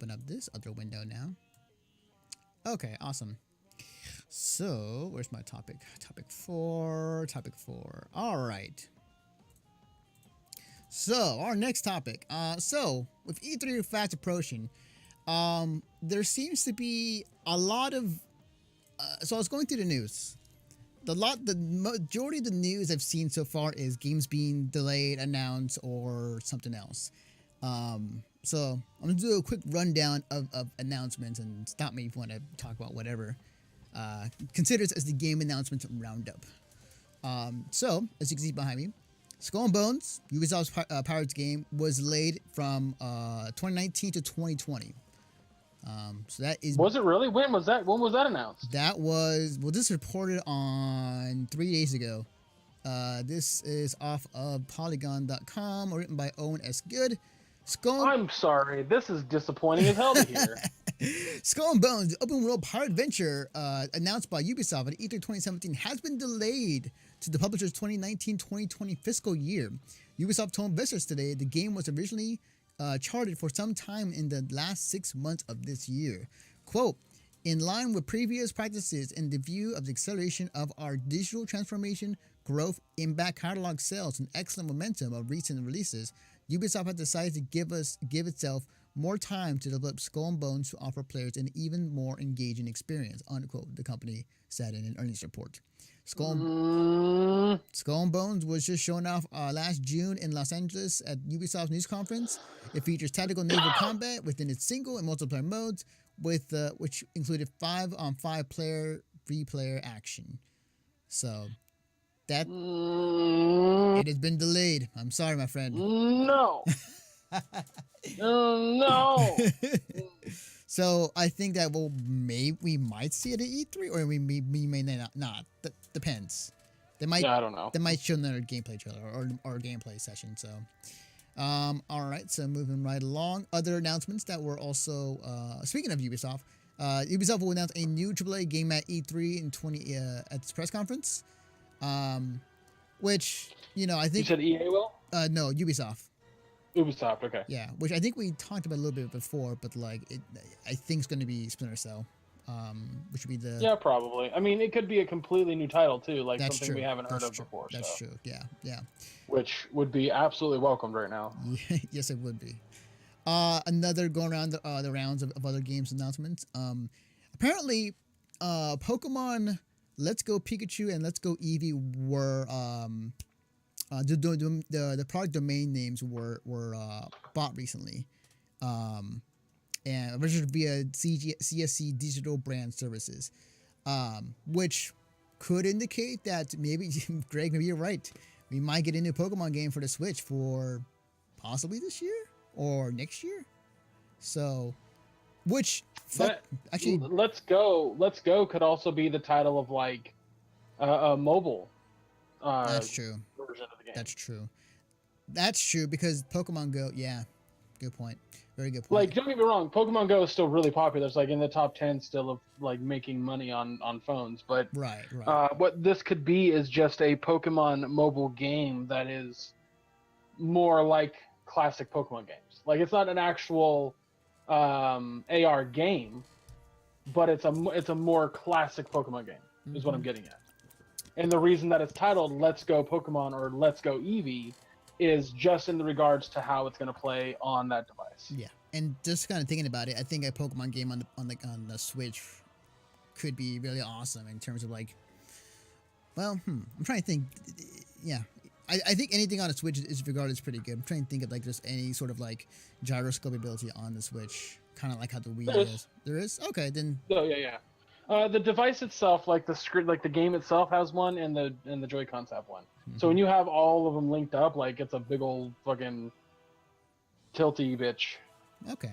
open up this other window now. Okay, awesome. So, where's my topic? Topic 4. All right. So, our next topic. So, with E3 fast approaching, there seems to be a lot of... so, I was going through the news. The majority of the news I've seen so far is games being delayed, announced, or something else. So, I'm going to do a quick rundown of announcements, and stop me if you want to talk about whatever. Consider this as the game announcements roundup. So, as you can see behind me, Skull and Bones, Ubisoft's Pirates game, was delayed from 2019 to 2020. So that is... Was it really? When was that announced? That was... Well, this reported on 3 days ago. This is off of Polygon.com, written by Owen S. Good. I'm sorry. This is disappointing as hell to hear. Skull and Bones, the open world pirate adventure announced by Ubisoft at E3 2017, has been delayed to the publisher's 2019-2020 fiscal year. Ubisoft told investors today the game was originally charted for some time in the last 6 months of this year. Quote, in line with previous practices and the view of the acceleration of our digital transformation, growth in back catalog sales, and excellent momentum of recent releases, Ubisoft has decided to give itself more time to develop Skull and Bones to offer players an even more engaging experience, unquote, the company said in an earnings report. Skull and Bones was just shown off last June in Los Angeles at Ubisoft's news conference. It features tactical naval combat within its single and multiplayer modes, with which included 5-on-5 player free player action. So that it has been delayed. I'm sorry, my friend. No. No. So I think that we might see it at E3, or we may not. That depends. They might. Yeah, I don't know. They might show another gameplay trailer or gameplay session. So, all right. So moving right along, other announcements that were also speaking of Ubisoft. Ubisoft will announce a new AAA game at E3 at this press conference. Which I think you said EA will. No, Ubisoft. Ubisoft, okay. Yeah, which I think we talked about a little bit before, but I think it's going to be Splinter Cell, which would be the... Yeah, probably. I mean, it could be a completely new title, too, like That's something true. we haven't heard That's of true. before. That's true, yeah. Which would be absolutely welcomed right now. Yes, it would be. Another going around the rounds of other games announcements. Apparently, Pokemon Let's Go Pikachu and Let's Go Eevee were... the product domain names were bought recently, and registered via CSC Digital Brand Services, which could indicate that maybe Greg, maybe you're right. We might get a new Pokemon game for the Switch for possibly this year or next year. So, actually, Let's Go could also be the title of like a mobile. That's true. Version of the game. That's true because Pokemon Go. Yeah, good point. Very good point. Like, don't get me wrong, Pokemon Go is still really popular. It's like in the top 10 still of like making money on phones. But right. What this could be is just a Pokemon mobile game that is more like classic Pokemon games. Like, it's not an actual AR game, but it's a more classic Pokemon game. Is what I'm getting at. And the reason that it's titled Let's Go Pokemon or Let's Go Eevee is just in the regards to how it's going to play on that device. Yeah, and just kind of thinking about it, I think a Pokemon game on the Switch could be really awesome in terms of like, well, I'm trying to think. Yeah, I think anything on a Switch is regarded as pretty good. I'm trying to think of like just any sort of like gyroscope ability on the Switch, kind of like how the Wii is. There is? Okay, then. Oh yeah. The device itself, like the screen, like the game itself has one, and the Joy-Cons have one. Mm-hmm. So when you have all of them linked up, like it's a big old fucking tilty bitch. Okay.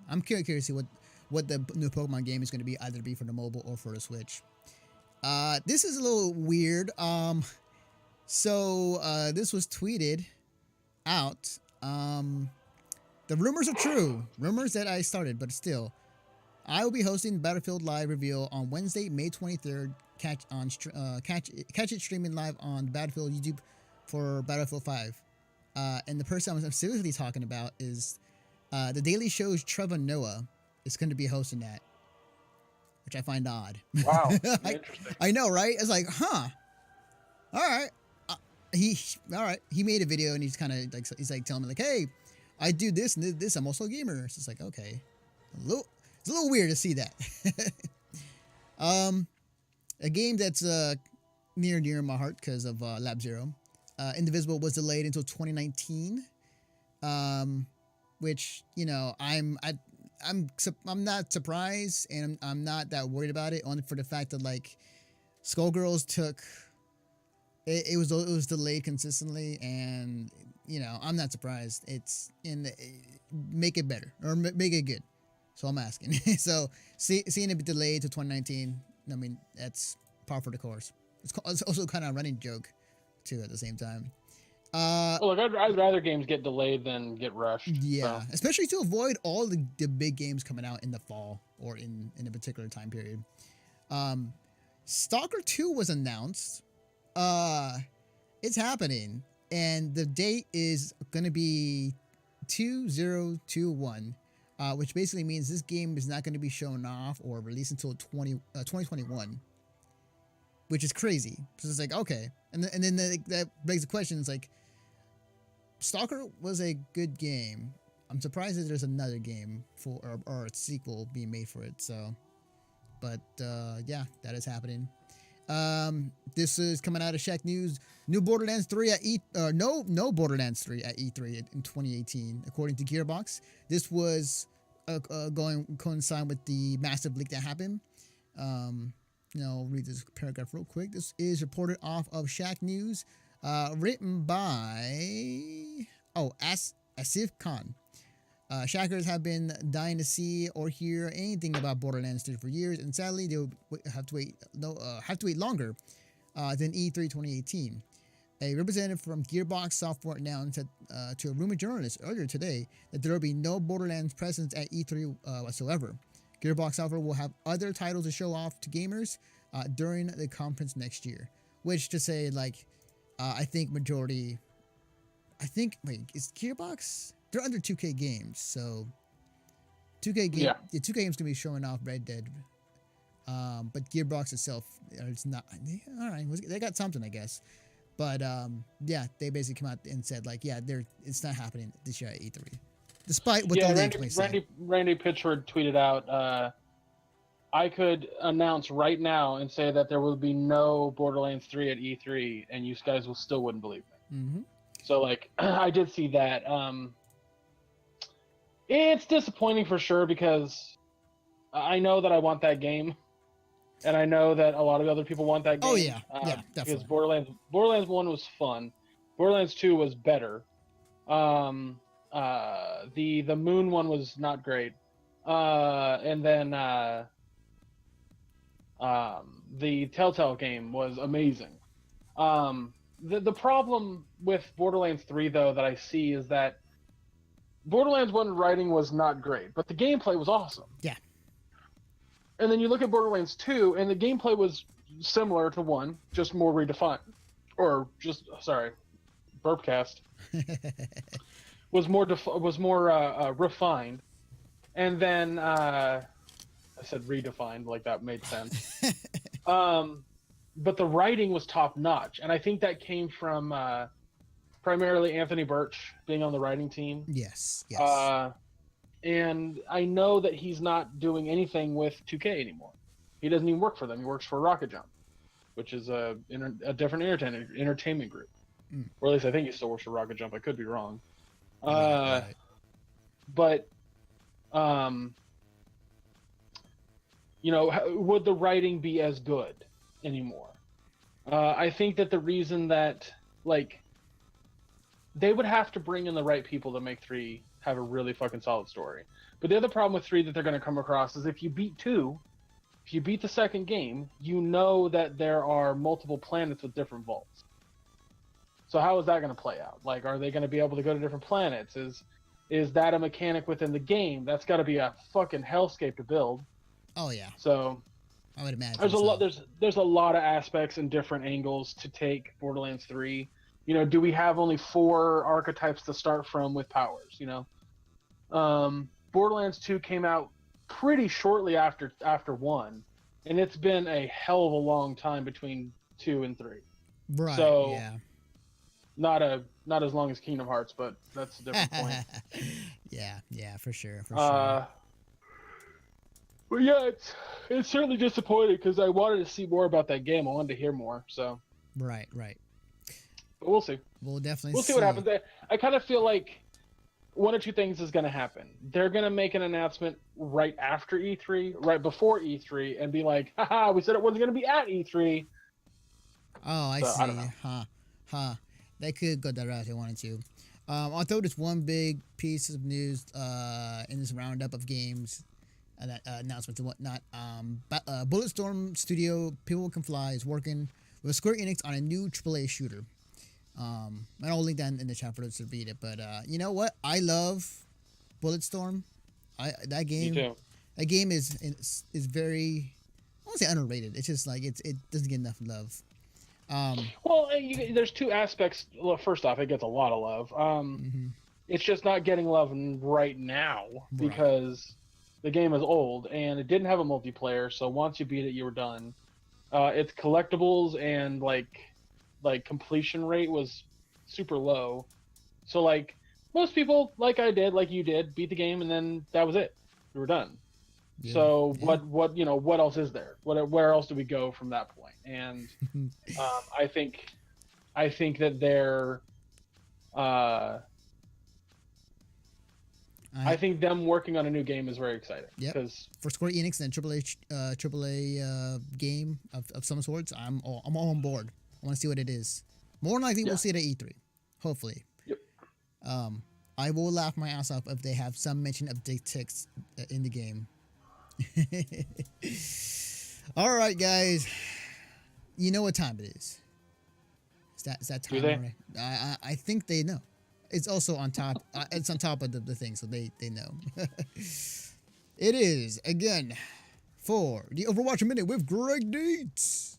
I'm curious to see what the new Pokemon game is going to be, either be for the mobile or for the Switch. This is a little weird. So this was tweeted out. The rumors are true. Rumors that I started, but still. I will be hosting Battlefield Live reveal on Wednesday, May 23rd. Catch it streaming live on Battlefield YouTube for Battlefield 5. And the person I'm seriously talking about is The Daily Show's Trevor Noah is going to be hosting that, which I find odd. Wow, I, interesting. I know, right? It's like, huh? All right. He made a video and he's kind of like telling me like, hey, I do this and this. I'm also a gamer. It's just like, okay, it's a little weird to see that. A game that's near my heart because of Lab Zero. Indivisible was delayed until 2019. Which, you know, I'm not surprised, and I'm not that worried about it, only for the fact that like Skullgirls took it was delayed consistently, and you know, I'm not surprised. It's make it better or make it good. So I'm asking. So seeing it be delayed to 2019, I mean, that's par for the course. It's also kind of a running joke too at the same time. Well, look, I'd rather games get delayed than get rushed. Yeah, so. especially to avoid all the big games coming out in the fall or in a particular time period. Stalker 2 was announced. It's happening, and the date is going to be 2021, which basically means this game is not going to be shown off or released until 2021, which is crazy. So it's like, okay. And then that begs the question, it's like, Stalker was a good game. I'm surprised that there's another game for or a sequel being made for it. So, but yeah, that is happening. This is coming out of Shack News. No Borderlands 3 at E3 in 2018, according to Gearbox. This was coincide with the massive leak that happened. Read this paragraph real quick. This is reported off of Shack News. Written by Asif Khan. Shackers have been dying to see or hear anything about Borderlands 3 for years, and sadly they'll have to wait longer than E3 2018. A representative from Gearbox Software announced to a rumored journalist earlier today that there will be no Borderlands presence at E3 whatsoever. Gearbox Software will have other titles to show off to gamers during the conference next year. Which to say, like, I think is Gearbox? They're under 2K Games, so 2K Games gonna be showing off Red Dead. But Gearbox itself, it's not. All right, they got something, I guess. But yeah, they basically come out and said like, yeah, it's not happening this year at E3, despite what the leak may say. Randy Pitchford tweeted out, I could announce right now and say that there will be no Borderlands 3 at E3, and you guys still wouldn't believe me. Mm-hmm. So, like, I did see that. It's disappointing for sure because I know that I want that game, and I know that a lot of other people want that game. Oh yeah, definitely. Because Borderlands 1 was fun. Borderlands 2 was better. The Moon one was not great. And then the Telltale game was amazing. The problem with Borderlands 3, though, that I see is that Borderlands 1 writing was not great, but the gameplay was awesome. Yeah. And then you look at Borderlands 2, and the gameplay was similar to 1, just more redefined. Burpcast. was more refined. And then, I said redefined, like that made sense. But the writing was top notch, and I think that came from primarily Anthony Birch being on the writing team. Yes. And I know that he's not doing anything with 2K anymore. He doesn't even work for them. He works for Rocket Jump, which is a different entertainment group. Or at least I think he still works for Rocket Jump. I could be wrong. Right. But would the writing be as good anymore? I think that the reason that, like, they would have to bring in the right people to make 3 have a really fucking solid story. But the other problem with 3 that they're going to come across is if you beat the second game, you know that there are multiple planets with different vaults. So how is that going to play out? Like, are they going to be able to go to different planets? Is that a mechanic within the game? That's got to be a fucking hellscape to build. Oh yeah. So I would imagine there's a lot of aspects and different angles to take Borderlands 3. Do we have only 4 archetypes to start from with powers? Borderlands 2 came out pretty shortly after 1, and it's been a hell of a long time between 2 and 3. Right. So Yeah. not as long as Kingdom Hearts, but that's a different point. Yeah. Yeah. For sure. For sure. But yeah, it's certainly disappointing because I wanted to see more about that game. I wanted to hear more. So Right. Right. but we'll see. We'll definitely We'll see what happens. I kind of feel like one or two things is going to happen. They're going to make an announcement right after E3, right before E3, and be like, haha, we said it wasn't going to be at E3. Oh, I So, see. I don't know. Huh. They could go that route if they wanted to. I'll throw this one big piece of news in this roundup of games and announcements and whatnot. Bulletstorm Studio, People Can Fly, is working with Square Enix on a new AAA shooter. And I'll link that in the chat for those to read it. But you know what? I love Bulletstorm. That game. Me too. That game is very, I won't say underrated. It's just like it doesn't get enough love. Well, there's two aspects. Well, first off, it gets a lot of love. Mhm. It's just not getting love right now because the game is old and it didn't have a multiplayer. So once you beat it, you were done. Its collectibles and like completion rate was super low. So like most people, like I did, like you did, beat the game and then that was it. We were done. Yeah. So Yeah. what else is there? Where else do we go from that point? And I think that they're I think them working on a new game is very exciting. Yep. Because For Square Enix and AAA game of some sorts, I'm all on board. I want to see what it is. More than likely, we'll see it at E3. Hopefully. Yep. I will laugh my ass off if they have some mention of dick ticks in the game. All right, guys. You know what time it is. It's that time. Do they? Already. I think they know. It's also on top. It's on top of the thing, so they know. It is again for the Overwatch Minute with Greg Deets.